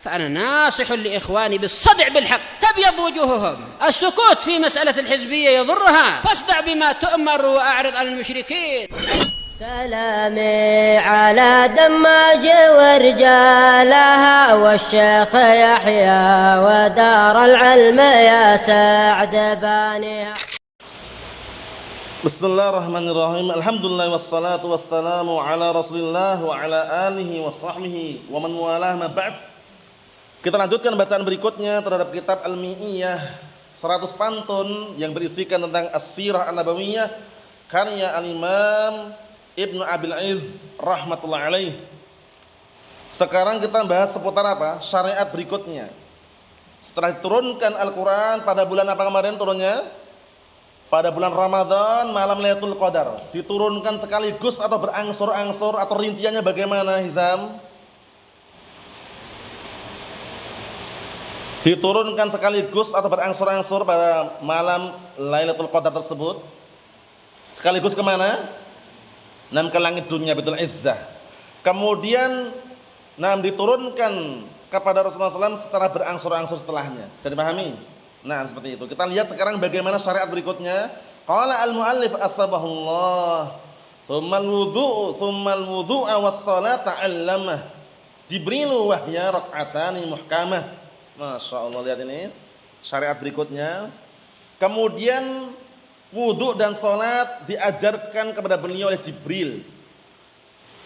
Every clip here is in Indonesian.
فأنا ناصح لإخواني بالصدع بالحق تبيض وجوههم. السكوت في مسألة الحزبية يضرها، فاصدع بما تؤمر وأعرض عن المشركين. سلامي على دماج ورجالها والشيخ يحيى ودار العلم يا سعد بانيها. Bismillahirrahmanirrahim. Alhamdulillah wassalatu wassalamu ala Rasulillah wa ala alihi wa sahbihi wa man walah ma ba'd. Kita lanjutkan bacaan berikutnya terhadap kitab Al-Mi'iyah 100 pantun yang berisikan tentang As-Sirah An-Nabawiyah karya Al-Imam Ibnu Abil Izz rahmatullah alaih. Sekarang kita bahas seputar apa? Syariat berikutnya. Setelah diturunkan Al-Quran pada bulan apa kemarin turunnya? Pada bulan Ramadan, malam Lailatul Qadar. Diturunkan sekaligus atau berangsur-angsur atau rinciannya bagaimana, Hizam? Diturunkan sekaligus atau berangsur-angsur pada malam Lailatul Qadar tersebut. Sekaligus kemana? Ke langit dunia Baitul Izzah. Kemudian diturunkan kepada Rasulullah SAW secara berangsur-angsur setelahnya. Bisa dipahami? Seperti itu. Kita lihat sekarang bagaimana syariat berikutnya. Qala al-muallif asbahullah. Tsummal wudu'a was-salata 'allamah. Jibrilu wahya rak'atani muhkamah. Masyaallah, lihat ini syariat berikutnya. Kemudian wudu dan salat diajarkan kepada beliau oleh Jibril.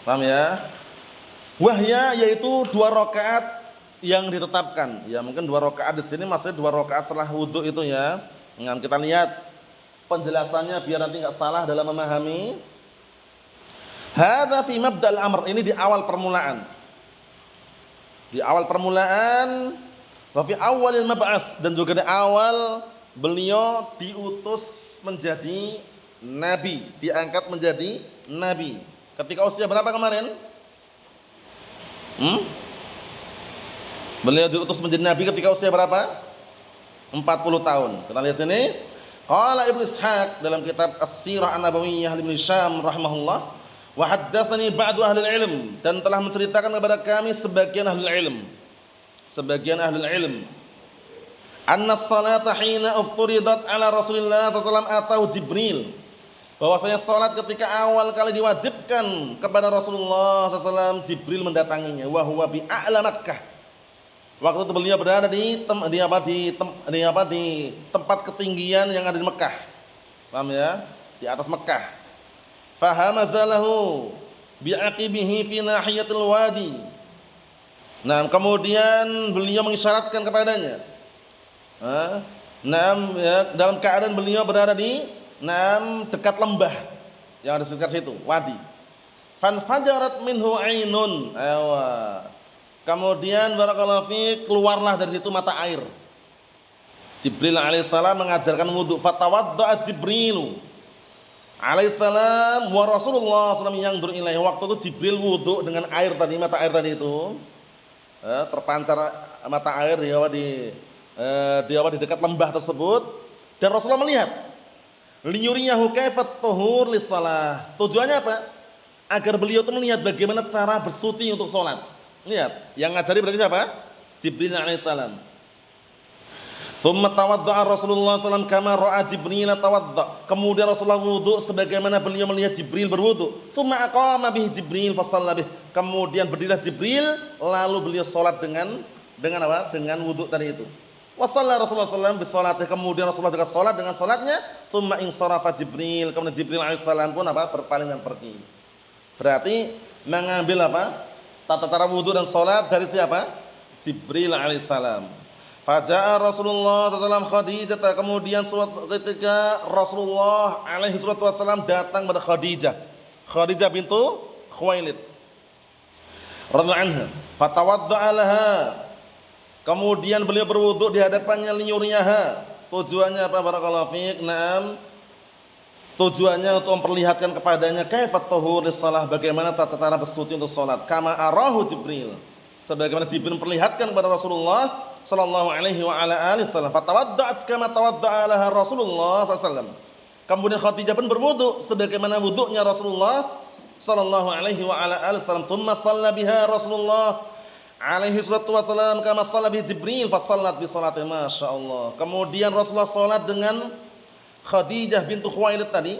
Paham ya? Wahya yaitu 2 rakaat yang ditetapkan. Ya, mungkin 2 rakaat di sini maksudnya 2 rakaat setelah wudu itu ya. Kita lihat penjelasannya biar nanti enggak salah dalam memahami. Hadza fi mabda'il amr, ini di awal permulaan. Di awal permulaan wa fi awalil mab'ats, dan juga di awal beliau diutus menjadi nabi, diangkat menjadi nabi. Ketika usia berapa kemarin? Beliau diutus menjadi nabi ketika usia berapa? 40 tahun. Kita lihat sini. Qala Ibnu Ishaq dalam kitab As-Sirah An-Nabawiyah Ibnu Syam rahimahullah, wa haddatsani ba'du ahli ilm, dan telah menceritakan kepada kami sebagian ahli ilm. Sebagian ahli ilm. Anna as-salata hina ufturidat ala Rasulillah sallallahu alaihi wasallam atau Jibril. Bahwasanya salat ketika awal kali diwajibkan kepada Rasulullah sallallahu alaihi wasallam, Jibril mendatanginya. Wa huwa bi a'la Makkah. Waktu itu beliau berada di tempat ketinggian yang ada di Mekah. Paham ya? Di atas Mekah. Fahamazalahu bi'aqibihi fi nahiyatil wadi. Kemudian beliau mengisyaratkan kepadanya. Dalam keadaan beliau berada di dekat lembah yang ada sekitar situ, wadi. Fanfajarat minhu ainun. Kemudian barakallahu fiik, keluarlah dari situ mata air. Jibril alaihissalam mengajarkan wudu. Fatawadda'a Jibrilu alaihissalam wa Rasulullah sallallahu alaihi wasallam yang ilaihi. Waktu itu Jibril wudu dengan air tadi, mata air tadi itu. Terpancar mata air di dekat lembah tersebut, dan Rasulullah melihat. Liyuriyahu kaifat tuhur lis-shalah. Tujuannya apa? Agar beliau itu melihat bagaimana cara bersuci untuk salat. Lihat, yang ngajari berarti siapa? Jibril alaihissalam. Tsumma tawadda'a Rasulullah sallallahu alaihi wasallam kama ra'a Jibril tawadda'. Kemudian Rasulullah wudu sebagaimana beliau melihat Jibril berwudu. Tsumma aqama bihi Jibril fa shalla bih. Kemudian berdirilah Jibril lalu beliau salat dengan apa? Dengan wudu tadi itu. Wa shalla Rasulullah sallallahu alaihi wasallam bi kemudian Rasulullah juga salat dengan salatnya. Tsumma insarafa Jibril. Kemudian Jibril alaihissalam pun berpaling dan pergi. Berarti mengambil apa? Tata cara wudu dan salat dari siapa? Jibril alaihissalam. Faja'a Rasulullah sallallahu alaihi wasallam. Kemudian suatu ketika Rasulullah alaihi wasallam datang pada Khadijah bintu Khuwailid radhiyallahu anha. Fatawadda'a laha. Kemudian beliau berwudu di hadapannya, liyuriyaha. Tujuannya apa? Barakallahu fiik. Tujuannya untuk memperlihatkan kepadanya kaifat tuhur lis-shalah, bagaimana tata cara bersuci untuk salat. Kama arahu Jibril. Sebagaimana Jibril memperlihatkan kepada Rasulullah sallallahu alaihi wa ala alihi wasallam. Fatawadda'at kama tawadda'a laha Rasulullah sallallahu alaihi wasallam. Kemudian Khadijah pun berwudu sebagaimana wudunya Rasulullah sallallahu alaihi wa ala alihi wasallam. Tsumma shalla biha Rasulullah. alaihi salatu wasallam kama shalla bi Jibril fa shallat bi salati masyaallah. Kemudian Rasulullah salat dengan Khadijah bintu Khuwailid tadi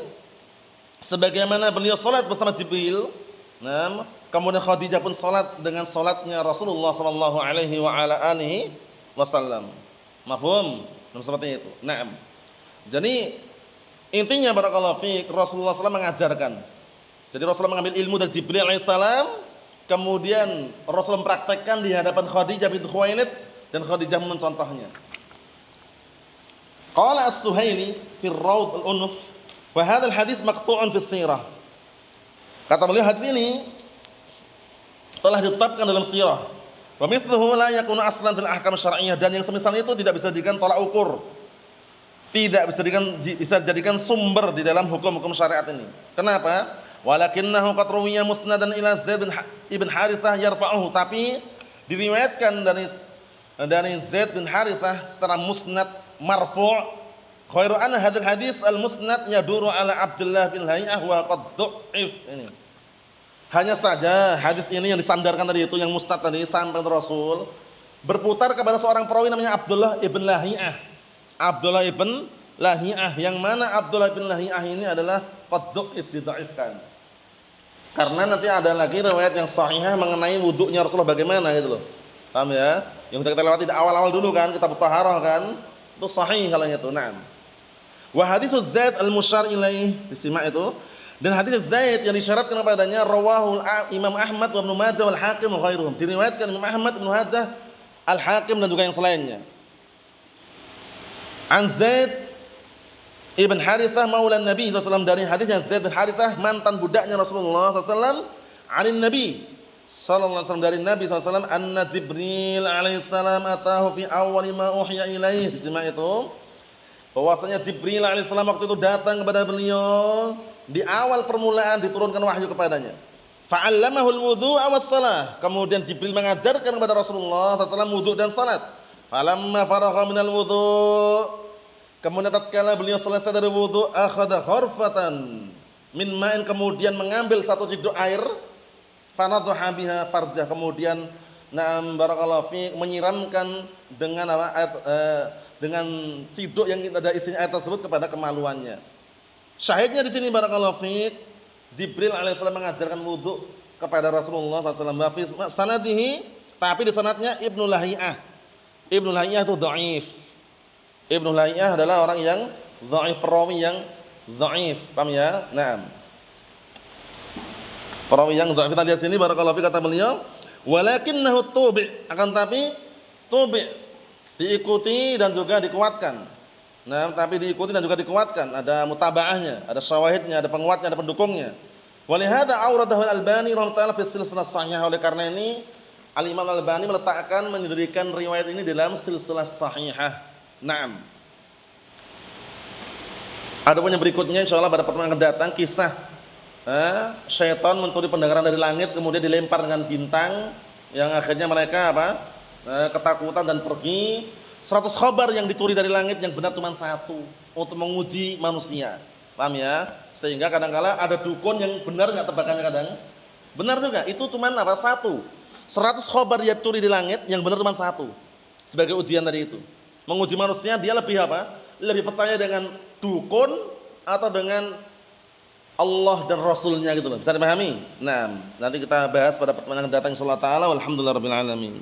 sebagaimana beliau salat bersama Jibril. Nah, kemudian Khadijah pun salat dengan salatnya Rasulullah sallallahu alaihi wa ala alihi wasallam. Mafhum? Nah, seperti itu. Naam. Jadi intinya barakallahu fiik Rasulullah SAW mengajarkan. Jadi Rasulullah mengambil ilmu dari Jibril alaihissalam, kemudian Rasulullah mempraktekkan di hadapan Khadijah bintu Khuwailid dan Khadijah mencontohnya. Qala As-Suhaili fi Rawd al-Unuf, wa hadha al-hadits maqtu'un fi sirah. Kata beliau hadis ini telah ditetapkan dalam sirah. Wa mithluhu la yakunu aslan fil ahkam syar'iyyah, dan yang semisal itu tidak bisa dijadikan tolak ukur. Tidak bisa dijadikan sumber di dalam hukum-hukum syariat ini. Kenapa? Walakinnahu qad ruwiya musnadan ila Zaid bin Harithah yarfa'uhu, tapi diriwayatkan dari Zaid bin Harithah secara musnad marfu'. Khairu anna hadzal hadis al-musnad yaduru ala Abdullah bin Lahiyah wa qad dha'if. Ini. Hanya saja hadis ini yang disandarkan tadi itu yang musnad tadi sampai ke Rasul berputar kepada seorang perawi namanya Abdullah ibn Lahiyah. Abdullah ibn Lahiyah, yang mana Abdullah ibn Lahiyah ini adalah qad dha'if, didhaifkan. Karena nanti ada lagi riwayat yang sahihah mengenai wudunya Rasulullah bagaimana gitu loh. Paham ya? Yang kita lewati di awal-awal dulu kan, kitab Thaharah kan. Itu sahih kalanya itu. Naam. Wa hadits Zaid al-musyar ilaih, disimak itu. Dan hadis Zaid yang disyaratkan kepadanya rawahu Imam Ahmad wa Ibnu Majah wal Hakim wa ghairuhum. Diriwayatkan Imam Ahmad, Ibnu Majah, Al-Hakim dan juga yang selainnya. An Zaid ibn Harithah maula Nabi SAW, dari hadisnya Zaid bin Harithah mantan budaknya Rasulullah SAW, anin Nabi sallallahu alaihi wasallam, dari Nabi SAW, anna Jibril alaihissalam atahu fi awwali ma uhiya ilaih. Disimak itu bahwasanya Jibril alaihissalam waktu itu datang kepada beliau di awal permulaan diturunkan wahyu kepadanya. Fa'allamahu al-wudhu'a was-shalah, kemudian Jibril mengajarkan kepada Rasulullah SAW wudu dan salat. Falamma faragha minal wudhu, kemudian tatkala beliau selesai dari wudu, akhadha kharfatan min ma'in, kemudian mengambil satu ciduk air, fanadhaha biha farjah, kemudian na'am barakallahu fi, menyiramkan dengan apa? Dengan ciduk yang ada isinya air tersebut kepada kemaluannya. Syahidnya di sini barakallahu fi, Jibril alaihissalam mengajarkan wudu kepada Rasulullah SAW. Wa fi sanadihi, tapi di sanadnya Ibnu Lahiyah. Ibnu Lahiyah itu dhaif. Ibnu Lahiyah adalah orang yang dhaif, perawi yang dhaif. Paham ya? Naam. Perawi yang dhaif. Kita lihat sini barakallahu fi, kata beliau, walakinnahu tubi', akan tapi tubi' diikuti dan juga dikuatkan. Nah, tapi diikuti dan juga dikuatkan. Ada mutabaahnya, ada syawahidnya, ada penguatnya, ada pendukungnya. Walihada auradahu al-Albani rahimahullah ta'ala fi silsilah sahihah. Oleh karena ini Al-Imam Al-Albani meletakkan, mendirikan riwayat ini dalam silsilah sahihah. Naam. Adapun yang berikutnya insyaallah pada pertemuan akan datang kisah syaitan mencuri pendengaran dari langit, kemudian dilempar dengan bintang, yang akhirnya mereka ketakutan dan pergi. 100 khabar yang dicuri dari langit, yang benar cuma satu, untuk menguji manusia. Paham ya? Sehingga kadang-kala ada dukun yang benar enggak tebakannya, kadang benar juga. Itu cuma satu. 100 khabar yang dicuri di langit, yang benar cuma satu. Sebagai ujian tadi itu. Menguji manusia, dia lebih apa? Lebih percaya dengan dukun atau dengan Allah dan Rasulnya gitu loh. Bisa dipahami? Nah, nanti kita bahas pada pertemuan yang datang insyaallah taala. Walhamdulillahirabbil alamin.